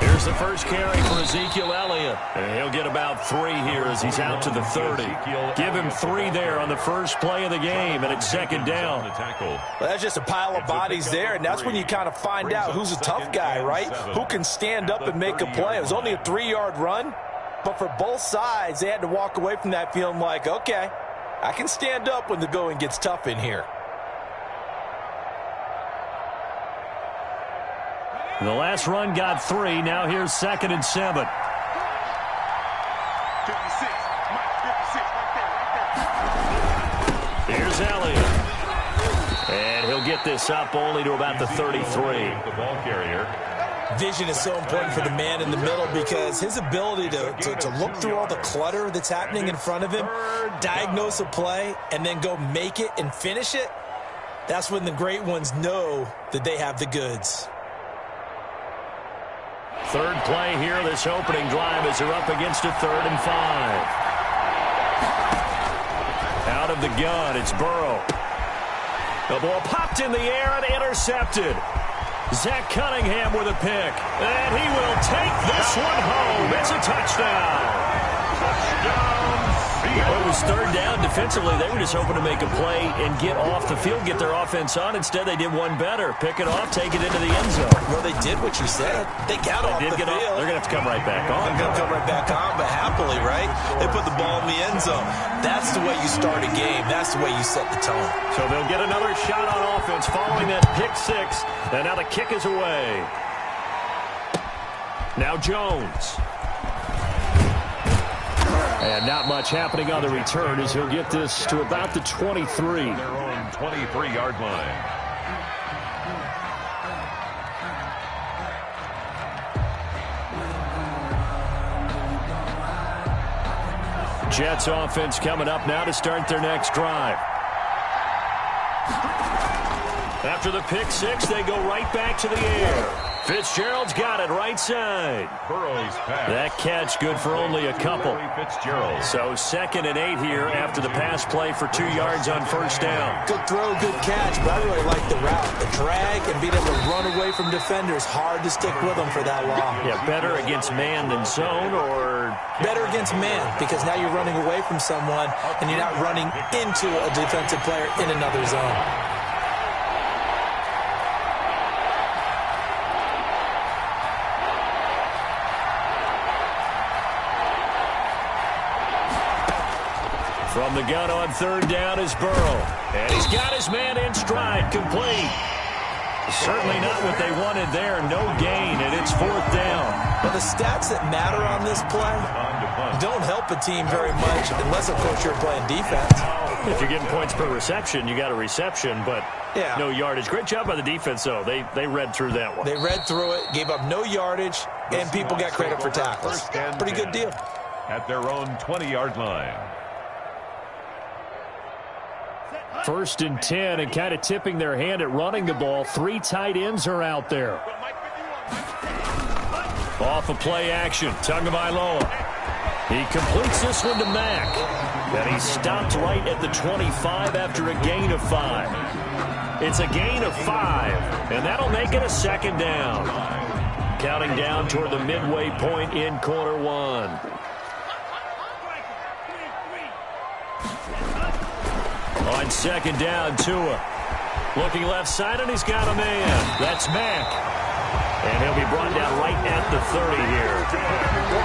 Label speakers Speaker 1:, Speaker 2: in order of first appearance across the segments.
Speaker 1: Here's the first carry for Ezekiel Elliott. And he'll get about 3 here as he's out to the 30. Give him 3 there on the first play of the game, and it's second down.
Speaker 2: Well, that's just a pile of bodies there, and that's when you kind of find out who's a tough guy, right? Who can stand up and make a play. It was only a 3-yard run, but for both sides, they had to walk away from that feeling like, okay, I can stand up when the going gets tough in here.
Speaker 1: The last run got 3. Now here's 2nd and 7.
Speaker 3: 56. Right there.
Speaker 1: Here's Elliott. And he'll get this up only to about the 33.
Speaker 2: The ball carrier. Vision is so important for the man in the middle because his ability to look through all the clutter that's happening in front of him, diagnose a play, and then go make it and finish it, that's when the great ones know that they have the goods.
Speaker 1: Third play here, this opening drive as they're up against a 3rd and 5. Out of the gun, it's Burrow. The ball popped in the air and intercepted. Zach Cunningham with a pick. And he will take this one home. It's a touchdown. Well, it was 3rd down. Defensively, they were just hoping to make a play and get off the field, get their offense on. Instead, they did one better. Pick it off, take it into the end zone.
Speaker 2: Well, they did what you said. They got off the field.
Speaker 1: They're going to have to come right back on.
Speaker 2: They're going to come right back on, but happily, right? They put the ball in the end zone. That's the way you start a game. That's the way you set the tone.
Speaker 1: So they'll get another shot on offense following that pick 6. And now the kick is away. Now Jones. And not much happening on the return as he'll get this to about the 23.
Speaker 2: Their own 23-yard line.
Speaker 1: Jets offense coming up now to start their next drive. After the pick 6, they go right back to the air. Fitzgerald's got it right side.
Speaker 2: Burrow's pass.
Speaker 1: That catch good for only a couple.
Speaker 2: Fitzgerald.
Speaker 1: So 2nd and 8 here after the pass play for 2 yards on first down.
Speaker 2: Good throw, good catch, but I really like the route. The drag and being able to run away from defenders. Hard to stick with them for that long.
Speaker 1: Yeah, better against man than zone, or
Speaker 2: better against man because now you're running away from someone and you're not running into a defensive player in another zone.
Speaker 1: From the gun on 3rd down is Burrow. And he's got his man in stride, complete. Certainly not what they wanted there. No gain, and it's 4th down.
Speaker 2: But the stats that matter on this play don't help a team very much unless, of course, you're playing defense.
Speaker 1: If you're getting points per reception, you got a reception, but no yardage. Great job by the defense, though. They read through that one.
Speaker 2: They read through it, gave up no yardage, and people got credit for tackles. Pretty good deal.
Speaker 4: At their own 20-yard line.
Speaker 1: 1st and 10, and kind of tipping their hand at running the ball. 3 tight ends are out there. Off of play action, Tagovailoa. He completes this one to Mack. And he stopped right at the 25 after a gain of 5. It's a gain of 5, and that'll make it a 2nd down. Counting down toward the midway point in quarter 1. On 2nd down, Tua. Looking left side, and he's got a man. That's Mack. And he'll be brought down right at the 30 here.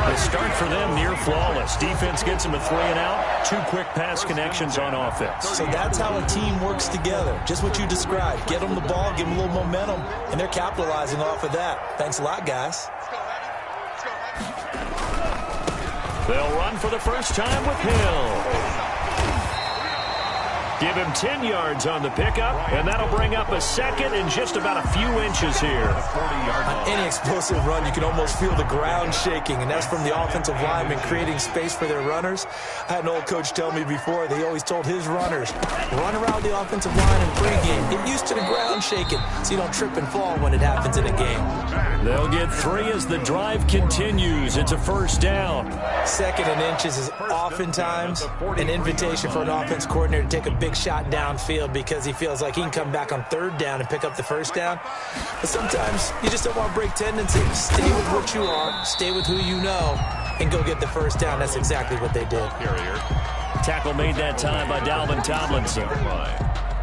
Speaker 1: The start for them near flawless. Defense gets them a 3 and out. 2 quick pass connections on offense.
Speaker 2: So that's how a team works together. Just what you described. Get them the ball, give them a little momentum, and they're capitalizing off of that. Thanks a lot, guys.
Speaker 1: They'll run for the first time with Hill. Give him 10 yards on the pickup, and that'll bring up a 2nd and just about a few inches here.
Speaker 2: On any explosive run, you can almost feel the ground shaking, and that's from the offensive linemen creating space for their runners. I had an old coach tell me before, they always told his runners, run around the offensive line in pregame. Get used to the ground ground shaking so you don't trip and fall when it happens in a game.
Speaker 1: They'll get 3 as the drive continues. It's a first down.
Speaker 2: 2nd and inches is oftentimes an invitation for an offense coordinator to take a big shot downfield because he feels like he can come back on 3rd down and pick up the first down. But sometimes you just don't want to break tendencies. Stay with what you are, stay with who you know, and go get the first down. That's exactly what they did.
Speaker 1: Tackle made that time by Dalvin Tomlinson.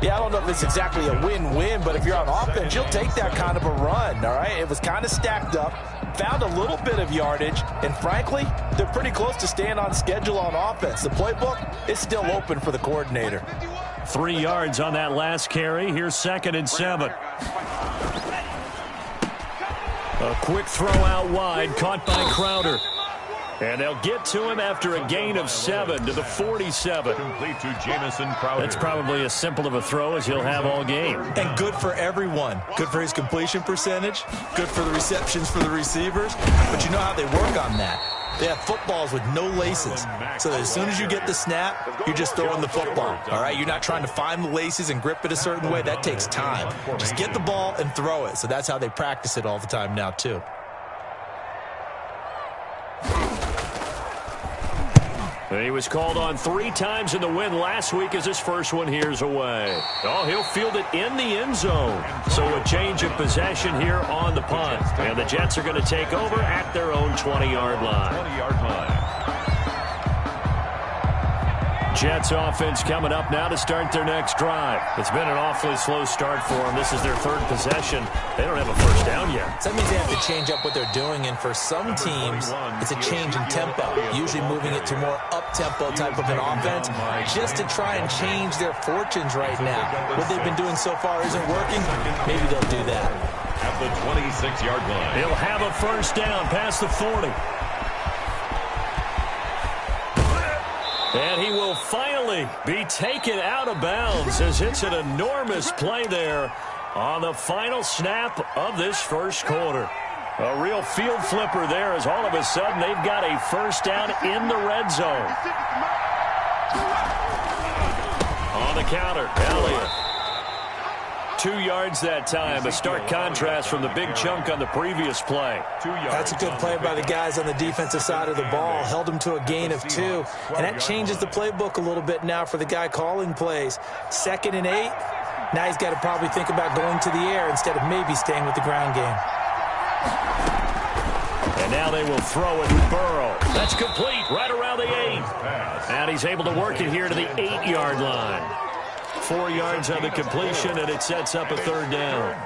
Speaker 2: Yeah, I don't know if it's exactly a win-win, but if you're on offense, you'll take that kind of a run, all right? It was kind of stacked up, found a little bit of yardage, and frankly, they're pretty close to staying on schedule on offense. The playbook is still open for the coordinator.
Speaker 1: 3 yards on that last carry. Here's 2nd and 7. A quick throw out wide, caught by Crowder. And they'll get to him after a gain of 7 to the 47.
Speaker 4: Complete to Jamison Crowder.
Speaker 1: That's probably as simple of a throw as he'll have all game.
Speaker 2: And good for everyone. Good for his completion percentage. Good for the receptions for the receivers. But you know how they work on that. They have footballs with no laces. So that as soon as you get the snap, you're just throwing the football. All right? You're not trying to find the laces and grip it a certain way. That takes time. Just get the ball and throw it. So that's how they practice it all the time now, too.
Speaker 1: He was called on 3 times in the win last week as his first one here's away. Oh, he'll field it in the end zone. So a change of possession here on the punt. And the Jets are going to take over at their own 20-yard line.
Speaker 4: 20-yard line.
Speaker 1: Jets offense coming up now to start their next drive. It's been an awfully slow start for them. This is their 3rd possession. They don't have a first down yet.
Speaker 2: So that means they have to change up what they're doing, and for some teams, it's a change in tempo, usually moving it to more up-tempo type of an offense, just to try and change their fortunes right now. What they've been doing so far isn't working. Maybe they'll do that.
Speaker 4: At the 26-yard line.
Speaker 1: He'll have a first down past the 40. And he will finally be taken out of bounds as it's an enormous play there on the final snap of this first quarter. A real field flipper there as all of a sudden they've got a first down in the red zone. On the counter, Elliott. 2 yards that time, a stark contrast from the big chunk on the previous play.
Speaker 4: 2 yards.
Speaker 2: That's a good play by the guys on the defensive side of the ball. Held them to a gain of 2. And that changes the playbook a little bit now for the guy calling plays. 2nd and 8. Now he's got to probably think about going to the air instead of maybe staying with the ground game.
Speaker 1: And now they will throw it. Burrow. That's complete right around the 8. And he's able to work it here to the 8-yard line. 4 yards on the completion, and it sets up a 3rd down.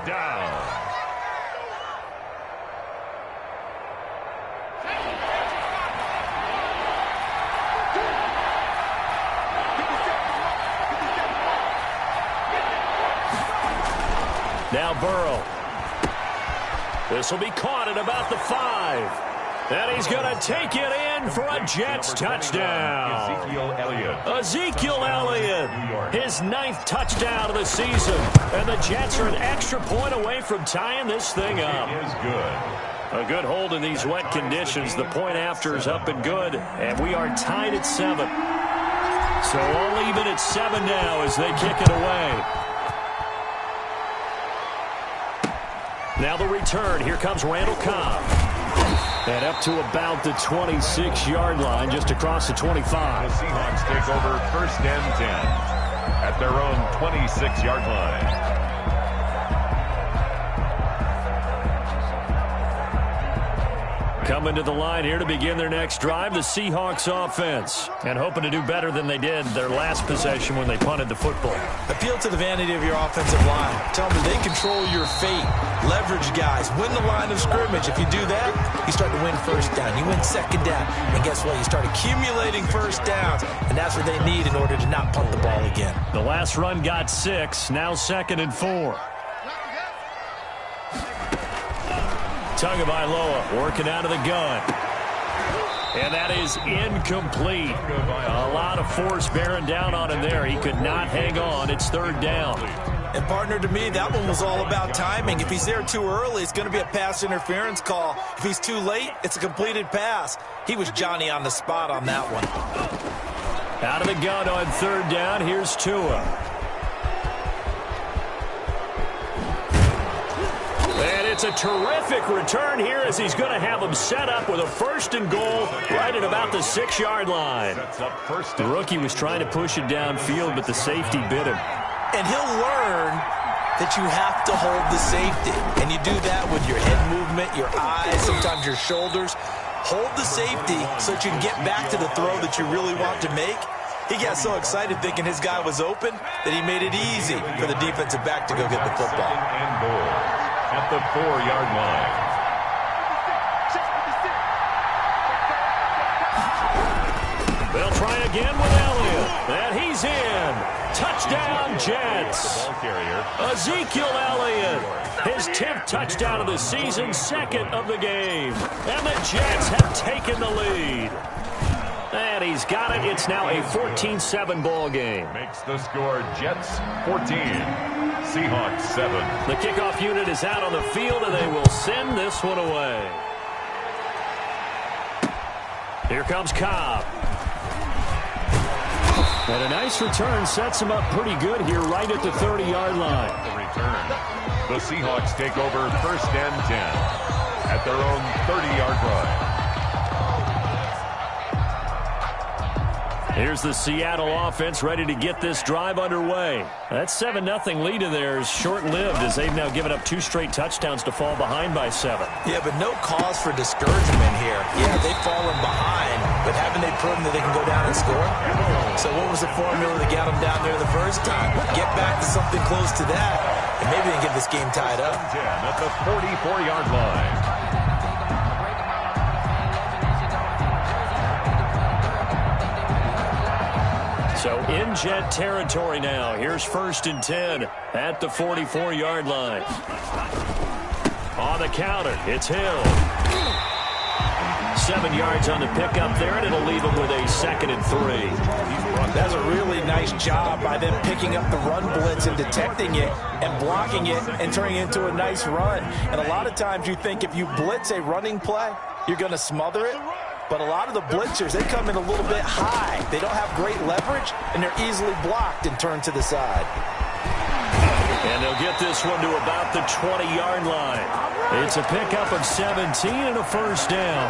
Speaker 1: Now Burrow. This will be caught at about the 5. And he's going to take it in for a Jets touchdown. Ezekiel Elliott, his 9th touchdown of the season. And the Jets are an extra point away from tying this thing up. A good hold in these wet conditions. The point after is up and good. And we are tied at 7. So all even at 7 now as they kick it away. Now the return. Here comes Randall Cobb. And up to about the 26-yard line, just across the 25.
Speaker 4: The Seahawks take over 1st and 10 at their own 26-yard line.
Speaker 1: Coming to the line here to begin their next drive, the Seahawks offense. And hoping to do better than they did their last possession when they punted the football.
Speaker 2: Appeal to the vanity of your offensive line. Tell them they control your fate. Leverage guys. Win the line of scrimmage. If you do that, you start to win first down. You win 2nd down. And guess what? You start accumulating first downs. And that's what they need in order to not punt the ball again.
Speaker 1: The last run got 6. Now 2nd and 4. Tagovailoa working out of the gun. And that is incomplete. A lot of force bearing down on him there. He could not hang on. It's 3rd down.
Speaker 2: And, partner, to me, that one was all about timing. If he's there too early, it's going to be a pass interference call. If he's too late, it's a completed pass. He was Johnny on the spot on that one.
Speaker 1: Out of the gun on 3rd down. Here's Tua. It's a terrific return here as he's going to have him set up with a 1st and goal right at about the 6-yard line. The rookie was trying to push it downfield, but the safety bit him.
Speaker 2: And he'll learn that you have to hold the safety. And you do that with your head movement, your eyes, sometimes your shoulders. Hold the safety so that you can get back to the throw that you really want to make. He got so excited thinking his guy was open that he made it easy for the defensive back to go get the football.
Speaker 4: And goal at the 4-yard line.
Speaker 1: They'll try again with Elliott. And he's in. Touchdown, Jets. Ezekiel Elliott. His 10th touchdown of the season, 2nd of the game. And the Jets have taken the lead. And he's got it. It's now a 14-7 ball game.
Speaker 4: Makes the score Jets 14, Seahawks 7.
Speaker 1: The kickoff unit is out on the field, and they will send this one away. Here comes Cobb. And a nice return sets him up pretty good here right at the 30-yard line.
Speaker 4: The return. The Seahawks take over 1st and 10 at their own 30-yard line.
Speaker 1: Here's the Seattle offense ready to get this drive underway. That 7-0 lead in there is short-lived as they've now given up 2 straight touchdowns to fall behind by 7.
Speaker 2: Yeah, but no cause for discouragement here. Yeah, they've fallen behind, but haven't they proven that they can go down and score? So what was the formula that got them down there the first time? Get back to something close to that, and maybe they can get this game tied up.
Speaker 4: 10 at the 44-yard line.
Speaker 1: So in Jet territory now. Here's 1st and 10 at the 44-yard line. On the counter, it's Hill. 7 yards on the pickup there, and it'll leave him with a 2nd and 3.
Speaker 2: That's a really nice job by them picking up the run blitz and detecting it and blocking it and turning it into a nice run. And a lot of times you think if you blitz a running play, you're going to smother it. But a lot of the blitzers, they come in a little bit high. They don't have great leverage, and they're easily blocked and turned to the side.
Speaker 1: And they'll get this one to about the 20-yard line. It's a pickup of 17 and a 1st down.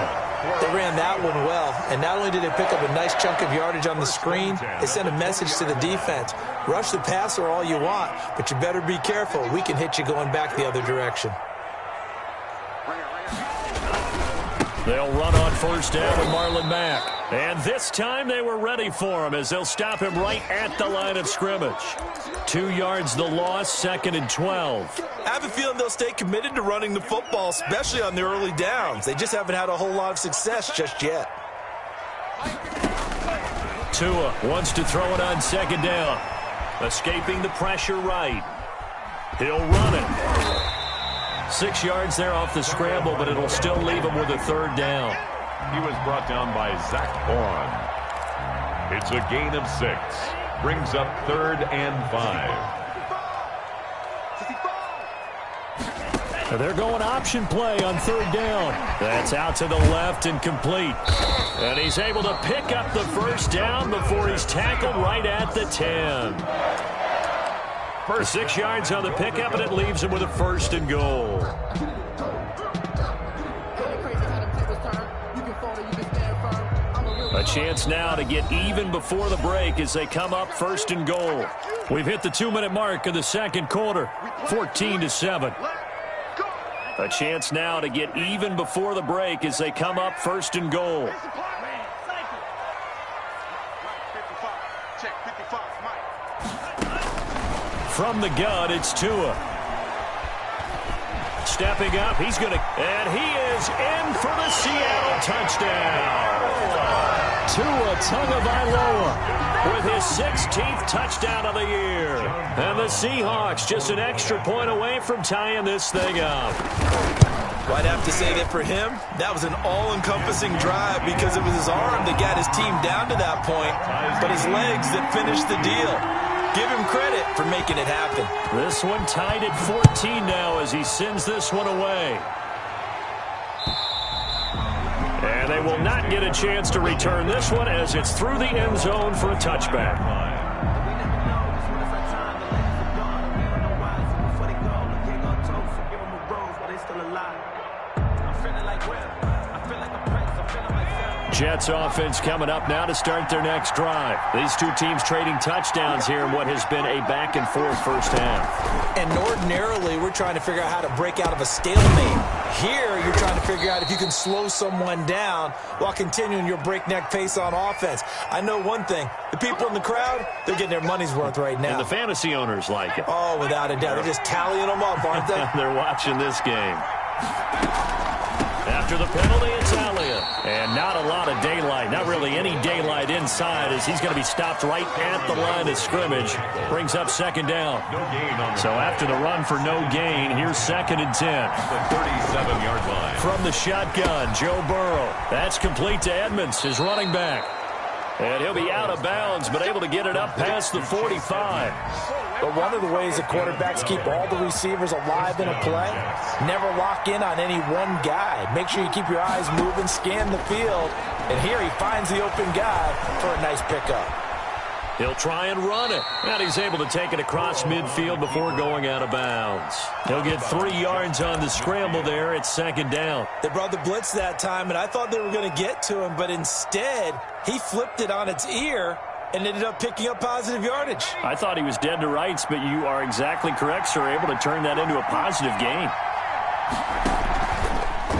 Speaker 2: They ran that one well, and not only did they pick up a nice chunk of yardage on the screen, they sent a message to the defense. Rush the passer all you want, but you better be careful. We can hit you going back the other direction.
Speaker 1: They'll run on 1st down with Marlon Mack. And this time they were ready for him as they'll stop him right at the line of scrimmage. 2 yards the loss, 2nd and 12.
Speaker 2: I have a feeling they'll stay committed to running the football, especially on the early downs. They just haven't had a whole lot of success just yet.
Speaker 1: Tua wants to throw it on 2nd down. Escaping the pressure right. He'll run it. 6 yards there off the scramble, but it'll still leave him with a 3rd down.
Speaker 4: He was brought down by Zach Vaughn. It's a gain of 6. Brings up 3rd and 5.
Speaker 1: They're going option play on 3rd down. That's out to the left and complete. And he's able to pick up the 1st down before he's tackled right at the 10. 6 yards on the pickup, and it leaves him with a 1st and goal. A chance now to get even before the break as they come up 1st and goal. We've hit the 2-minute mark of the 2nd quarter, 14-7. A chance now to get even before the break as they come up 1st and goal. From the gun, it's Tua. Stepping up, he's going to, and he is in for the Seattle touchdown. Tua Tagovailoa with his 16th touchdown of the year. And the Seahawks just an extra point away from tying this thing up.
Speaker 2: Well, I'd have to say that for him, that was an all-encompassing drive because it was his arm that got his team down to that point, but his legs that finished the deal. Give him credit for making it happen.
Speaker 1: This one tied at 14 now as he sends this one away. And they will not get a chance to return this one as it's through the end zone for a touchback. Jets offense coming up now to start their next drive. These two teams trading touchdowns here in what has been a back-and-forth first half.
Speaker 2: And ordinarily, we're trying to figure out how to break out of a stalemate. Here, you're trying to figure out if you can slow someone down while continuing your breakneck pace on offense. I know one thing. The people in the crowd, they're getting their money's worth right now.
Speaker 1: And the fantasy owners like it.
Speaker 2: Oh, without a doubt. They're just tallying them up, aren't they?
Speaker 1: They're watching this game. After the penalty, it's Elliott. And not a lot of daylight, not really any daylight inside, as he's going to be stopped right at the line of scrimmage. Brings up second down. So after the run for no gain, here's 2nd and 10.
Speaker 4: The 37-yard line.
Speaker 1: From the shotgun, Joe Burrow. That's complete to Edmonds, his running back. And he'll be out of bounds, but able to get it up past the 45.
Speaker 2: But one of the ways that quarterbacks keep all the receivers alive in a play, never lock in on any one guy. Make sure you keep your eyes moving, scan the field, and here he finds the open guy for a nice pickup.
Speaker 1: He'll try and run it. And he's able to take it across midfield before going out of bounds. He'll get 3 yards on the scramble there. It's 2nd down.
Speaker 2: They brought the blitz that time, and I thought they were going to get to him, but instead, he flipped it on its ear and ended up picking up positive yardage.
Speaker 1: I thought he was dead to rights, but you are exactly correct, sir. Able to turn that into a positive gain.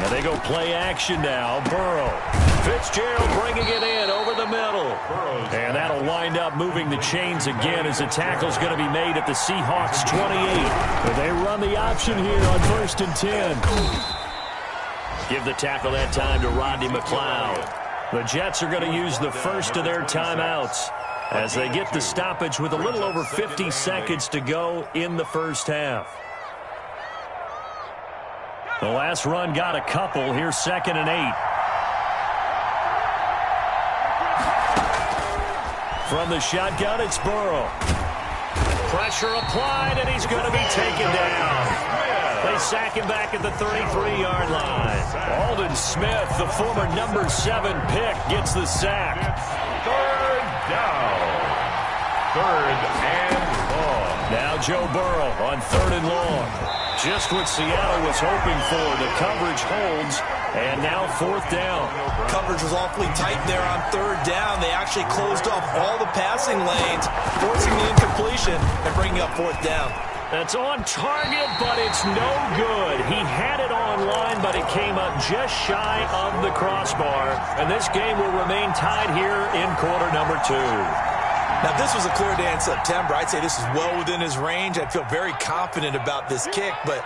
Speaker 1: And they go play action now. Burrow. Fitzgerald bringing it in over the middle. And that'll wind up moving the chains again as the tackle's going to be made at the Seahawks 28. But they run the option here on 1st and 10. Give the tackle that time to Rodney McLeod. The Jets are going to use the first of their timeouts as they get the stoppage with a little over 50 seconds to go in the first half. The last run got a couple. Here's 2nd and 8. From the shotgun, it's Burrow. Pressure applied, and he's going to be taken down. They sack him back at the 33-yard line. Aldon Smith, the former number 7 pick, gets the sack.
Speaker 4: 3rd down. 3rd and long.
Speaker 1: Now Joe Burrow on 3rd and long. Just what Seattle was hoping for. The coverage holds, and now 4th down.
Speaker 2: Coverage was awfully tight there on 3rd down. They actually closed off all the passing lanes, forcing the incompletion and bringing up 4th down.
Speaker 1: That's on target, but it's no good. He had it on line, but it came up just shy of the crossbar. And this game will remain tied here in quarter number 2.
Speaker 2: Now, if this was a clear day in September, I'd say this is well within his range. I'd feel very confident about this kick, but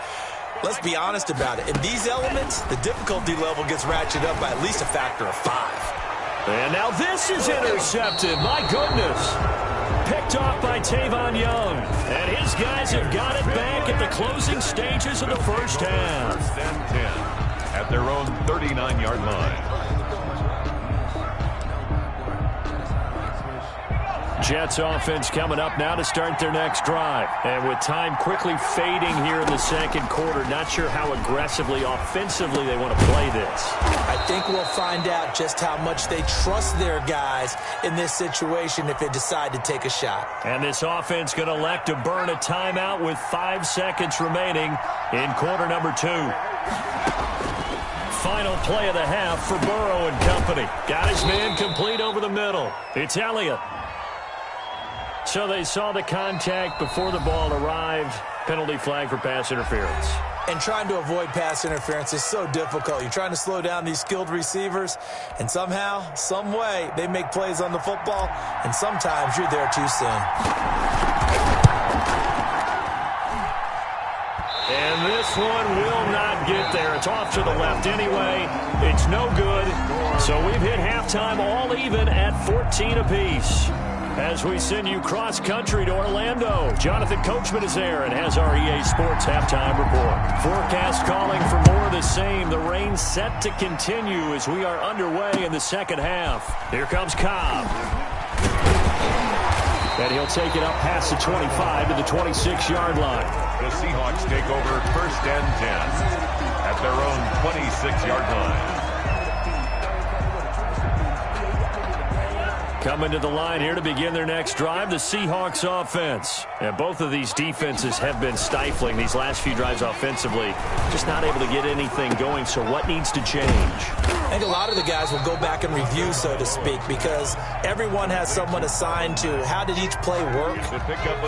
Speaker 2: let's be honest about it. In these elements, the difficulty level gets ratcheted up by at least a factor of 5.
Speaker 1: And now this is intercepted. My goodness. Picked off by Tavon Young. And his guys have got it back at the closing stages of the first half.
Speaker 4: 1st and 10 at their own 39-yard line.
Speaker 1: Jets offense coming up now to start their next drive. And with time quickly fading here in the second quarter, not sure how aggressively, offensively they want to play this.
Speaker 2: I think we'll find out just how much they trust their guys in this situation if they decide to take a shot.
Speaker 1: And this offense going to elect to burn a timeout with 5 seconds remaining in quarter number 2. Final play of the half for Burrow and company. Got his man complete over the middle. It's Elliott. So they saw the contact before the ball arrived. Penalty flag for pass interference.
Speaker 2: And trying to avoid pass interference is so difficult. You're trying to slow down these skilled receivers, and somehow, some way, they make plays on the football, and sometimes you're there too soon.
Speaker 1: And this one will not get there. It's off to the left anyway. It's no good. So we've hit halftime all even at 14 apiece. As we send you cross-country to Orlando, Jonathan Coachman is there and has our EA Sports halftime report. Forecast calling for more of the same. The rain set to continue as we are underway in the second half. Here comes Cobb. And he'll take it up past the 25 to the 26-yard line.
Speaker 4: The Seahawks take over 1st and 10 at their own 26-yard line.
Speaker 1: Coming to the line here to begin their next drive, the Seahawks offense. And both of these defenses have been stifling these last few drives offensively. Just not able to get anything going, so what needs to change?
Speaker 2: I think a lot of the guys will go back and review, so to speak, because everyone has someone assigned to how did each play work.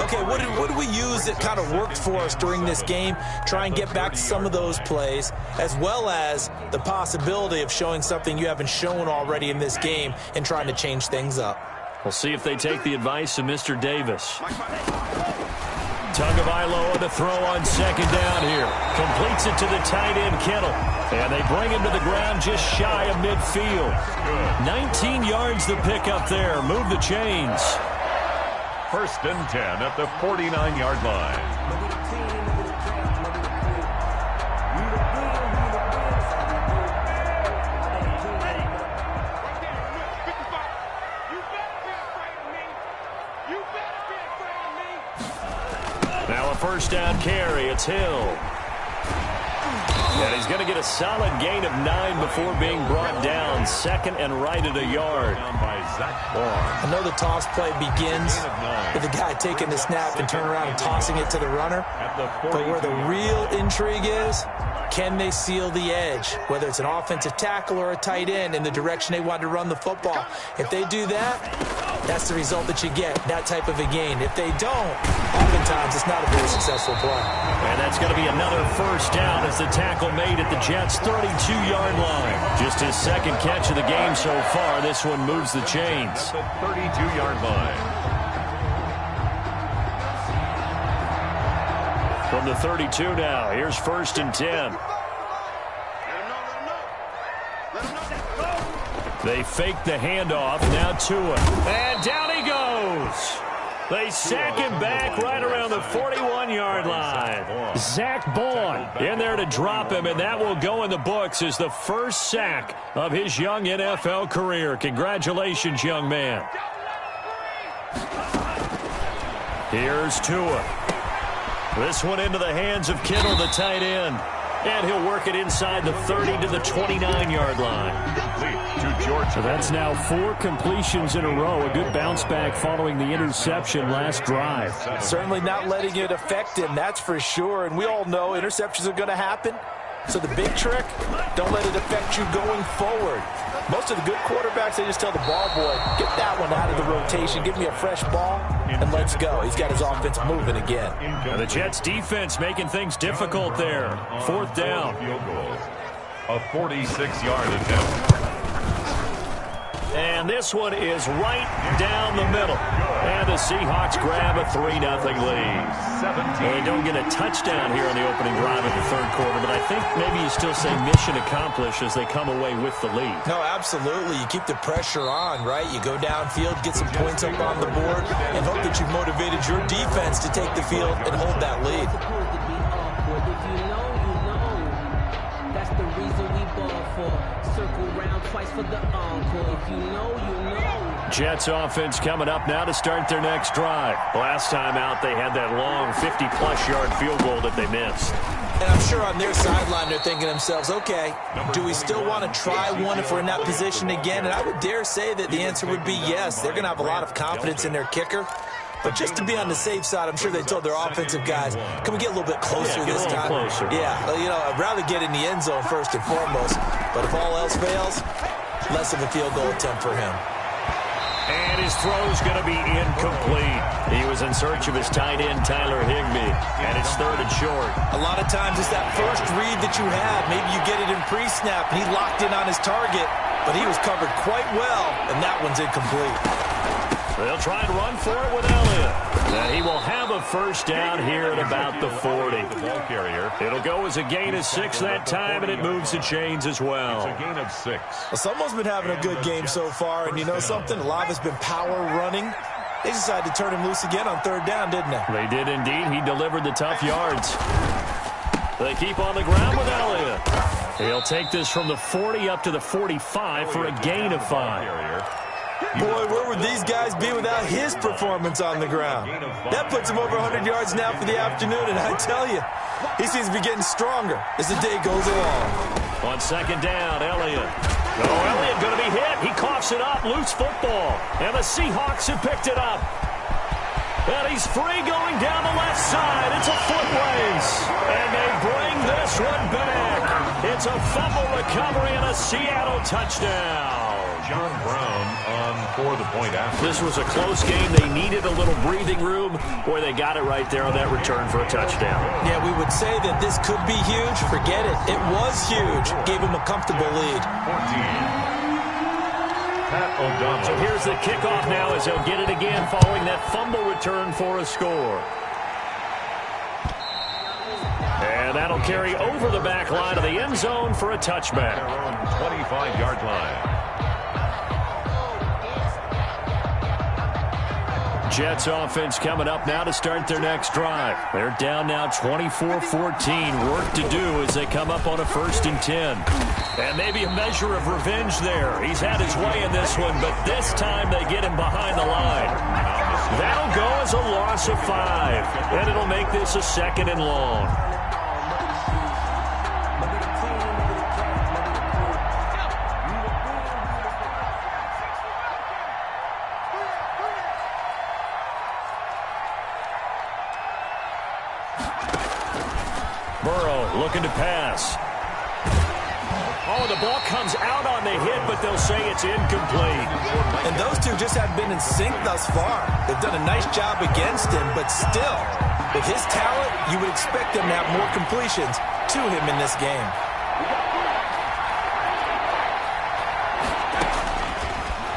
Speaker 2: Okay, what did we use that kind of worked for us during this game? Try and get back to some of those plays, as well as the possibility of showing something you haven't shown already in this game and trying to change things up.
Speaker 1: We'll see if they take the advice of Mr. Davis. Tagovailoa to throw on second down here. Completes it to the tight end, Kittle. And they bring him to the ground just shy of midfield. 19 yards the pick up there. Move the chains.
Speaker 4: 1st and 10 at the 49-yard line.
Speaker 1: Now a first down carry. It's Hill. And he's going to get a solid gain of 9 before being brought down. 2nd and right at a yard.
Speaker 2: I know the toss play begins with the guy taking the snap and turning around and tossing it to the runner. But where the real intrigue is, can they seal the edge? Whether it's an offensive tackle or a tight end in the direction they want to run the football. If they do that, that's the result that you get, that type of a gain. If they don't, oftentimes it's not a very successful play.
Speaker 1: And that's going to be another first down as the tackle made at the Jets' 32-yard line. Just his 2nd catch of the game so far. This one moves the chains.
Speaker 4: The 32-yard line.
Speaker 1: From the 32 now, here's 1st and 10. They fake the handoff, now Tua. And down he goes. They sack him back right around the 41-yard line. Zach Bond in there to drop him, and that will go in the books as the first sack of his young NFL career. Congratulations, young man. Here's Tua. This one into the hands of Kittle, the tight end. And he'll work it inside the 30 to the 29-yard line. So that's now 4 completions in a row. A good bounce back following the interception last drive.
Speaker 2: Certainly not letting it affect him, that's for sure. And we all know interceptions are going to happen. So the big trick, don't let it affect you going forward. Most of the good quarterbacks, they just tell the ball boy, get that one out of the rotation, give me a fresh ball, and let's go. He's got his offense moving again.
Speaker 1: And the Jets defense making things difficult there. 4th down.
Speaker 4: A 46-yard attempt.
Speaker 1: And this one is right down the middle. And the Seahawks grab a 3-0 lead. They don't get a touchdown here on the opening drive of the 3rd quarter, but I think maybe you still say mission accomplished as they come away with the lead.
Speaker 2: No, absolutely. You keep the pressure on, right? You go downfield, get some points up on the board, and hope that you've motivated your defense to take the field and hold that lead.
Speaker 3: If you know, you know. That's the reason we ball for. Circle round twice for the encore. If you know, you know.
Speaker 1: Jets offense coming up now to start their next drive. Last time out, they had that long 50-plus yard field goal that they missed.
Speaker 2: And I'm sure on their sideline they're thinking to themselves, okay, do we still want to try one if we're in that position again? And I would dare say that the answer would be yes. They're going to have a lot of confidence in their kicker. But just to be on the safe side, I'm sure they told their offensive guys, can we get a little bit closer this time?
Speaker 1: Closer.
Speaker 2: Yeah, you know, I'd rather get in the end zone first and foremost. But if all else fails, less of a field goal attempt for him.
Speaker 1: And his throw's going to be incomplete. He was in search of his tight end, Tyler Higbee, and it's 3rd and short.
Speaker 2: A lot of times it's that first read that you have. Maybe you get it in pre-snap, and he locked in on his target, but he was covered quite well, and that one's incomplete.
Speaker 1: They'll try and run for it with Elliott. And he will have a first down here at about the 40. It'll go as a gain of 6 that time, and it moves the chains as well.
Speaker 4: It's a gain of 6.
Speaker 2: Well, someone's been having a good game so far, and you know something? A lot has been power running. They decided to turn him loose again on 3rd down, didn't they?
Speaker 1: They did indeed. He delivered the tough yards. They keep on the ground with Elliott. He'll take this from the 40 up to the 45 for a gain of 5.
Speaker 2: Boy, where would these guys be without his performance on the ground? That puts him over 100 yards now for the afternoon, and I tell you, he seems to be getting stronger as the day goes along.
Speaker 1: On 2nd down, Elliott. Oh, Elliott going to be hit. He coughs it up. Loose football. And the Seahawks have picked it up. And he's free going down the left side. It's a foot race. And they bring this one back. It's a fumble recovery and a Seattle touchdown.
Speaker 4: John Brown on for the point after.
Speaker 1: This was a close game. They needed a little breathing room. Boy, they got it right there on that return for a touchdown.
Speaker 2: Yeah, we would say that this could be huge. Forget it. It was huge. Gave him a comfortable lead.
Speaker 4: 14. Pat O'Donnell.
Speaker 1: So here's the kickoff now as they'll get it again following that fumble return for a score. And that'll carry over the back line of the end zone for a touchback.
Speaker 4: 25-yard line.
Speaker 1: Jets offense coming up now to start their next drive. They're down now 24-14. Work to do as they come up on a 1st and 10. And maybe a measure of revenge there. He's had his way in this one, but this time they get him behind the line. That'll go as a loss of 5. And it'll make this a 2nd and long. Burrow looking to pass. Oh, the ball comes out on the hit, but they'll say it's incomplete.
Speaker 2: And those two just have been in sync thus far. They've done a nice job against him, but still, with his talent, you would expect them to have more completions to him in this game.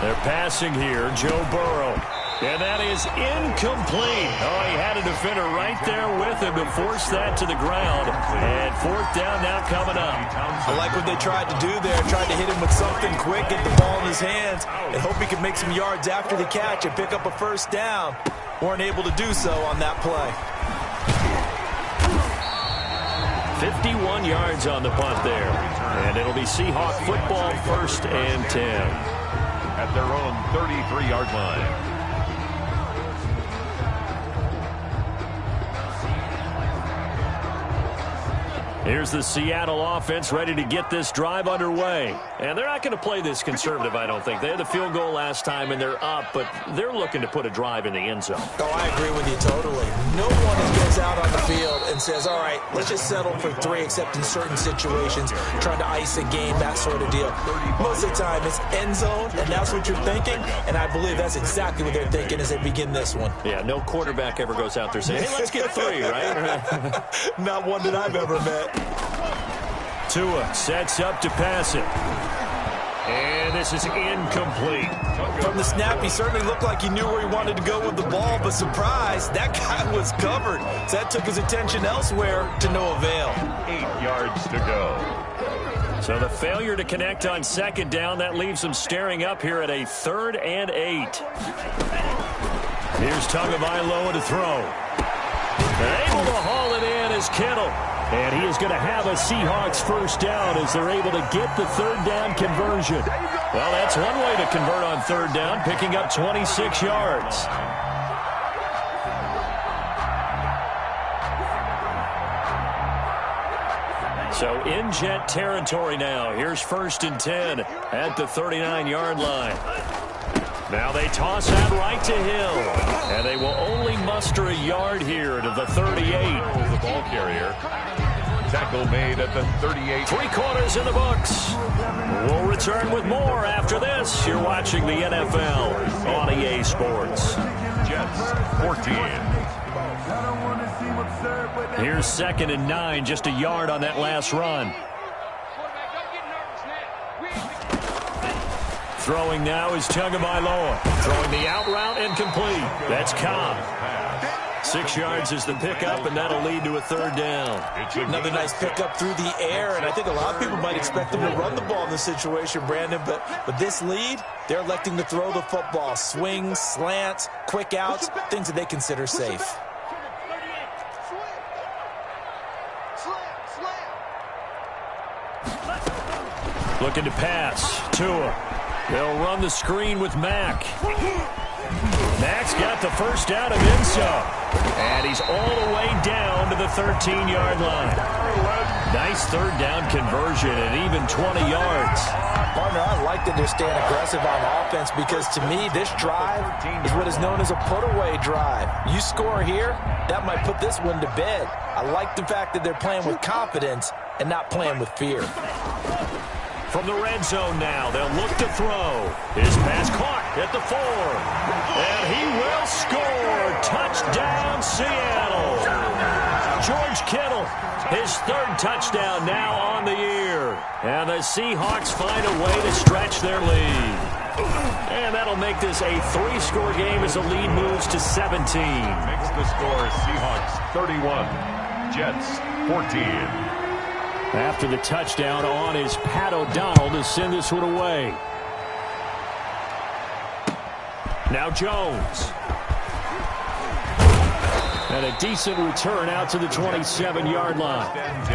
Speaker 1: They're passing here, Joe Burrow. And that is incomplete. Oh, he had a defender right there with him to force that to the ground. And 4th down now coming up.
Speaker 2: I like what they tried to do there. Tried to hit him with something quick, get the ball in his hands, and hope he could make some yards after the catch and pick up a 1st down. Weren't able to do so on that play.
Speaker 1: 51 yards on the punt there. And it'll be Seahawk football 1st and 10.
Speaker 4: At their own 33-yard line.
Speaker 1: Here's the Seattle offense ready to get this drive underway. And they're not going to play this conservative, I don't think. They had the field goal last time, and they're up, but they're looking to put a drive in the end zone.
Speaker 2: Oh, I agree with you totally. No one goes out on the field and says, all right, let's just settle for 3, except in certain situations, trying to ice a game, that sort of deal. Most of the time, it's end zone, and that's what you're thinking, and I believe that's exactly what they're thinking as they begin this one.
Speaker 1: Yeah, no quarterback ever goes out there saying, hey, let's get 3, right?
Speaker 2: Not one that I've ever met.
Speaker 1: Tua sets up to pass it. And this is incomplete.
Speaker 2: From the snap, he certainly looked like he knew where he wanted to go with the ball, but surprise, that guy was covered. So that took his attention elsewhere to no avail.
Speaker 4: 8 yards to go.
Speaker 1: So the failure to connect on 2nd down, that leaves them staring up here at a 3rd and 8. Here's Tagovailoa to throw. Able to haul it in is Kittle. And he is going to have a Seahawks 1st down as they're able to get the 3rd down conversion. Well, that's one way to convert on 3rd down, picking up 26 yards. So in Jet territory now. Here's 1st and 10 at the 39-yard line. Now they toss that right to Hill. And they will only muster a yard here to the 38.
Speaker 4: The ball carrier. Tackle made at the 38.
Speaker 1: 3 quarters in the books. We'll return with more after this. You're watching the NFL on EA Sports.
Speaker 4: Jets 14.
Speaker 1: Here's 2nd and 9, just a yard on that last run. Throwing now is Tagovailoa. Throwing the out route incomplete. That's Cobb. 6 yards is the pickup, and that'll lead to a 3rd down.
Speaker 2: Another nice pickup through the air, and I think a lot of people might expect them to run the ball in this situation, Brandon, but with this lead, they're electing to throw the football. Swings, slants, quick outs, things that they consider safe.
Speaker 1: Looking to pass. Tua. They'll run the screen with Mack. Mack's got the 1st down of Inso. And he's all the way down to the 13-yard line. Nice third down conversion and even 20 yards.
Speaker 2: Partner, I like that they're staying aggressive on offense because to me, this drive is what is known as a put-away drive. You score here, that might put this one to bed. I like the fact that they're playing with confidence and not playing with fear.
Speaker 1: From the red zone now, they'll look to throw. His pass caught at the 4. And he will score. Touchdown, Seattle. George Kittle, his 3rd touchdown now on the year. And the Seahawks find a way to stretch their lead. And that'll make this a 3-score game as the lead moves to 17.
Speaker 4: Makes the score Seahawks 31, Jets 14.
Speaker 1: After the touchdown on is Pat O'Donnell to send this one away. Now Jones. And a decent return out to the 27-yard line.
Speaker 4: 10-10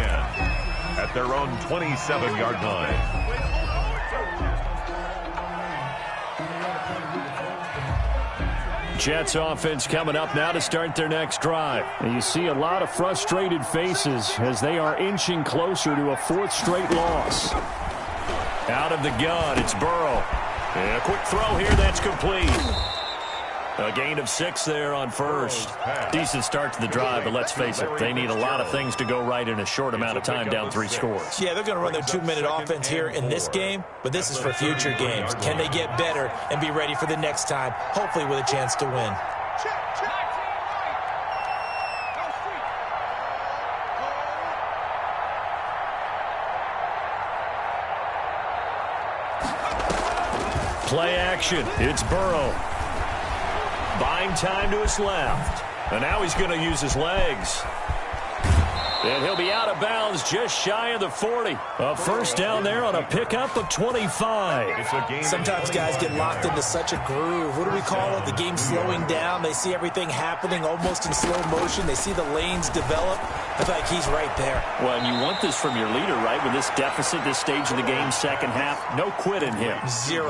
Speaker 4: at their own 27-yard line.
Speaker 1: Jets offense coming up now to start their next drive. And you see a lot of frustrated faces as they are inching closer to a 4th straight loss. Out of the gun, it's Burrow. And a quick throw here, that's complete. A gain of 6 there on first. Decent start to the drive, but let's face it, they need a lot of things to go right in a short amount of time down 3 scores.
Speaker 2: Yeah, they're going to run their 2-minute offense here in this game, but this is for future games. Can they get better and be ready for the next time, hopefully with a chance to win?
Speaker 1: Play action, it's Burrow. Buying time to his left. And now he's going to use his legs. And he'll be out of bounds just shy of the 40. A first down there on a pickup of 25.
Speaker 2: Sometimes guys get locked into such a groove. What do we call it? The game slowing down. They see everything happening almost in slow motion. They see the lanes develop. I feel like he's right there.
Speaker 1: Well, and you want this from your leader, right? With this deficit, this stage of the game, second half, no quit in him.
Speaker 2: 0.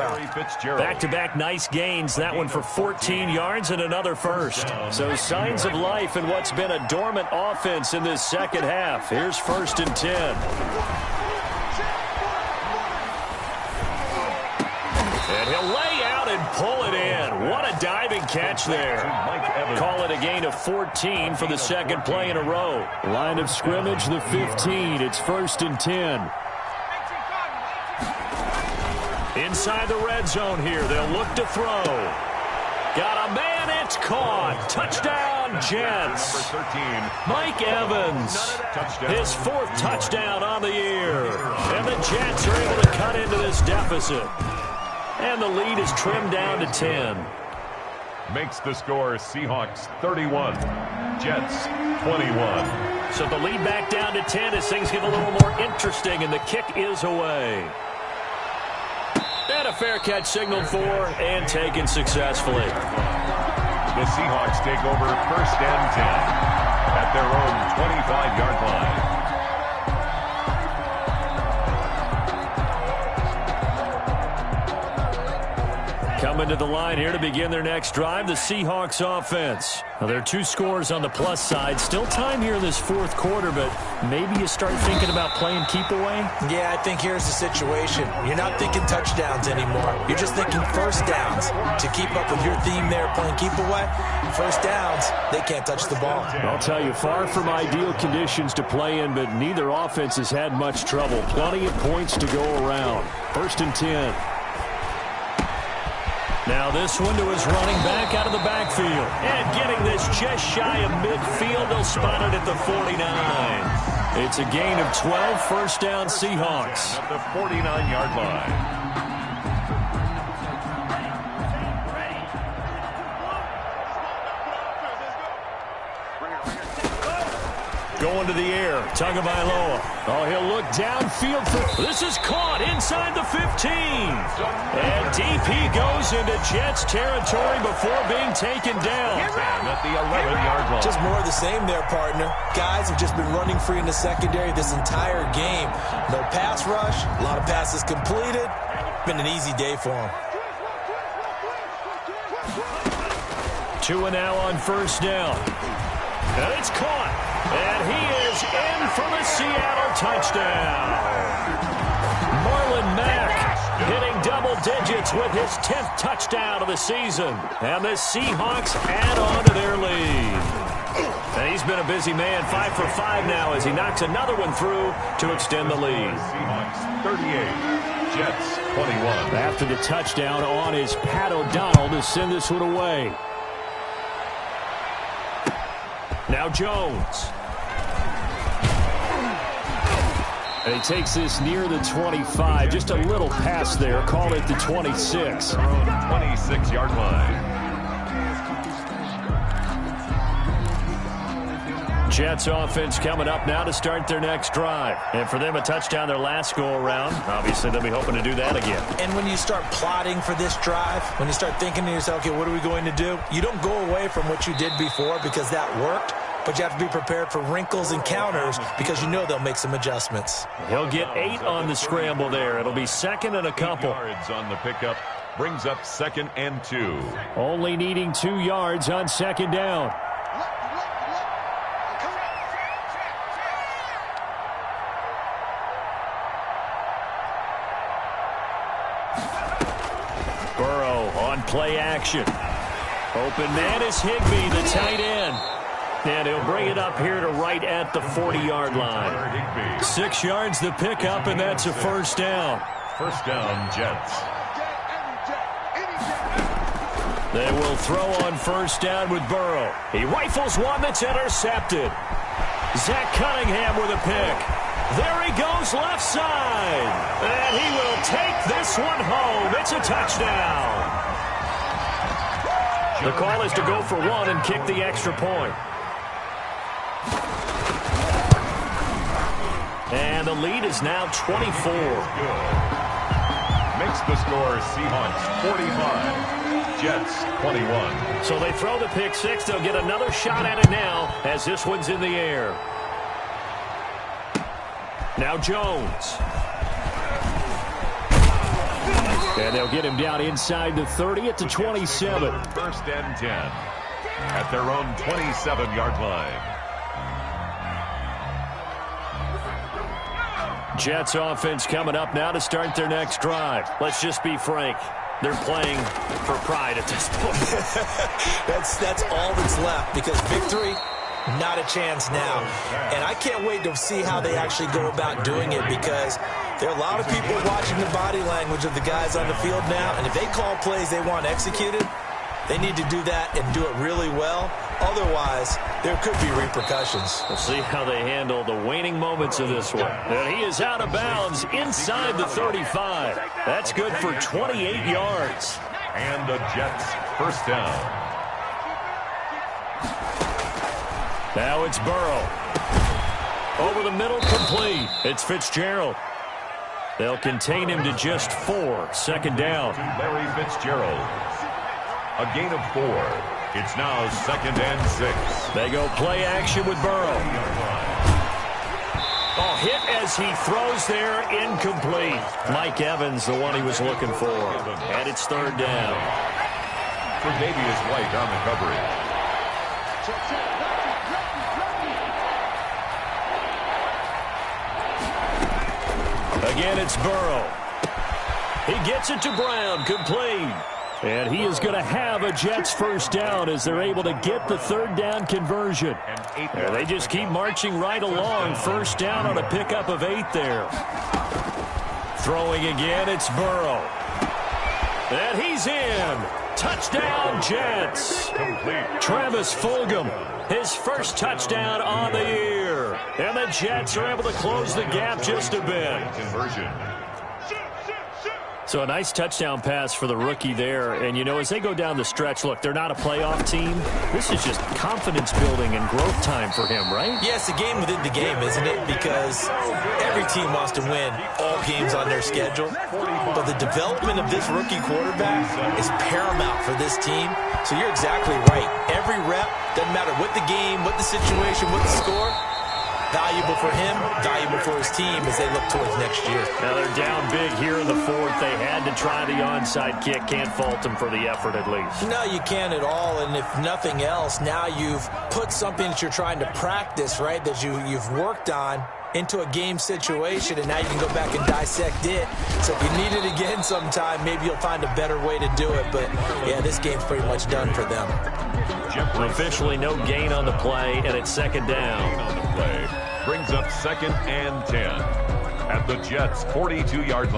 Speaker 1: Back-to-back nice gains. That one for 14 yards and another first. So signs of life in what's been a dormant offense in this second half. Here's 1st and 10. And he'll lay out and pull it in. What a diving catch there. Call it a gain of 14 for the 2nd play in a row. Line of scrimmage, the 15. It's 1st and 10. Inside the red zone here. They'll look to throw. Got a man, it's caught. Touchdown, Jets. Mike Evans, his 4th touchdown on the year. And the Jets are able to cut into this deficit. And the lead is trimmed down to 10.
Speaker 4: Makes the score Seahawks 31, Jets 21.
Speaker 1: So the lead back down to 10 as things get a little more interesting, and the kick is away. And a fair catch signaled for and taken successfully.
Speaker 4: The Seahawks take over 1st and 10 at their own 25-yard line.
Speaker 1: Coming to the line here to begin their next drive, the Seahawks offense. Now, there are 2 scores on the plus side. Still time here in this 4th quarter, but maybe you start thinking about playing keep away?
Speaker 2: Yeah, I think here's the situation. You're not thinking touchdowns anymore. You're just thinking first downs. To keep up with your theme there, playing keep away, first downs, they can't touch the ball.
Speaker 1: I'll tell you, far from ideal conditions to play in, but neither offense has had much trouble. Plenty of points to go around. 1st and 10. Now this one to his running back out of the backfield. And getting this just shy of midfield, they'll spot it at the 49. It's a gain of 12, first down Seahawks.
Speaker 4: At the 49-yard line.
Speaker 1: Going to the air, Tagovailoa. Oh, he'll look downfield for... This is caught inside the 15. And DP goes into Jets territory before being taken down.
Speaker 4: At the 11-yard line.
Speaker 2: Just more of the same there, partner. Guys have just been running free in the secondary this entire game. No pass rush, a lot of passes completed. Been an easy day for them.
Speaker 1: 2 and now on first down. And it's caught. And he is is in for the Seattle touchdown. Marlon Mack hitting double digits with his 10th touchdown of the season. And the Seahawks add on to their lead. And he's been a busy man, 5 for 5 now as he knocks another one through to extend the lead.
Speaker 4: Seahawks 38, Jets 21.
Speaker 1: After the touchdown on is Pat O'Donnell to send this one away. Now Jones. And he takes this near the 25. Just a little pass there. Call it the 26.
Speaker 4: Their own 26-yard line.
Speaker 1: Jets offense coming up now to start their next drive. And for them, a touchdown their last go-around. Obviously, they'll be hoping to do that again.
Speaker 2: And when you start plotting for this drive, when you start thinking to yourself, okay, what are we going to do? You don't go away from what you did before because that worked. But you have to be prepared for wrinkles and counters because you know they'll make some adjustments.
Speaker 1: He'll get 8 on the scramble there. It'll be second and a couple.
Speaker 4: 8 yards on the pickup brings up 2nd and 2.
Speaker 1: Only needing 2 yards on 2nd down. Burrow on play action. Open man is Higbee, the tight end. And he'll bring it up here to right at the 40-yard line. 6 yards the pickup, and that's a first down.
Speaker 4: First down, Jets.
Speaker 1: They will throw on first down with Burrow. He rifles one that's intercepted. Zach Cunningham with a pick. There he goes left side. And he will take this one home. It's a touchdown. The call is to go for one and kick the extra point. And the lead is now 24.
Speaker 4: Makes the score Seahawks 45, Jets 21.
Speaker 1: So they throw the pick six. They'll get another shot at it now as this one's in the air. Now Jones. And they'll get him down inside the 30 at the 27.
Speaker 4: First and 10 at their own 27-yard line.
Speaker 1: Jets offense coming up now to start their next drive. Let's just be frank. They're playing for pride at this point.
Speaker 2: That's all that's left because victory, not a chance now. And I can't wait to see how they actually go about doing it because there are a lot of people watching the body language of the guys on the field now. And if they call plays they want executed, they need to do that and do it really well. Otherwise, there could be repercussions.
Speaker 1: We'll see how they handle the waning moments of this one. And he is out of bounds inside the 35. That's good for 28 yards.
Speaker 4: And the Jets first down.
Speaker 1: Now it's Burrow. Over the middle, complete. It's Fitzgerald. They'll contain him to just 4. Second down.
Speaker 4: Larry Fitzgerald. A gain of 4. It's now 2nd and 6.
Speaker 1: They go play action with Burrow. Oh, hit as he throws there, incomplete. Mike Evans, the one he was looking for. And it's 3rd down.
Speaker 4: Tre'Davious White on the coverage.
Speaker 1: Again, it's Burrow. He gets it to Brown, complete. And he is going to have a Jets first down as they're able to get the 3rd down conversion. And they just keep marching right along. First down on a pickup of 8 there. Throwing again, it's Burrow. And he's in. Touchdown, Jets.
Speaker 4: Complete.
Speaker 1: Travis Fulgham, his first touchdown on the year. And the Jets are able to close the gap just a bit.
Speaker 4: Conversion.
Speaker 1: So a nice touchdown pass for the rookie there. And, you know, as they go down the stretch, look, they're not a playoff team. This is just confidence building and growth time for him, right?
Speaker 2: Yeah, it's a game within the game, isn't it? Because every team wants to win all games on their schedule. But the development of this rookie quarterback is paramount for this team. So you're exactly right. Every rep, doesn't matter what the game, what the situation, what the score, Valuable for him, valuable for his team as they look towards next year.
Speaker 1: Now they're down big here in the fourth. They had to try the onside kick. Can't fault them for the effort at least.
Speaker 2: No, you can't at all. And if nothing else, now you've put something that you're trying to practice, right, that you've worked on into a game situation, and now you can go back and dissect it. So if you need it again sometime, maybe you'll find a better way to do it. But, yeah, this game's pretty much done for them.
Speaker 1: Officially no gain on the play, and it's second down.
Speaker 4: On the play brings up 2nd and 10 at the Jets' 42-yard line.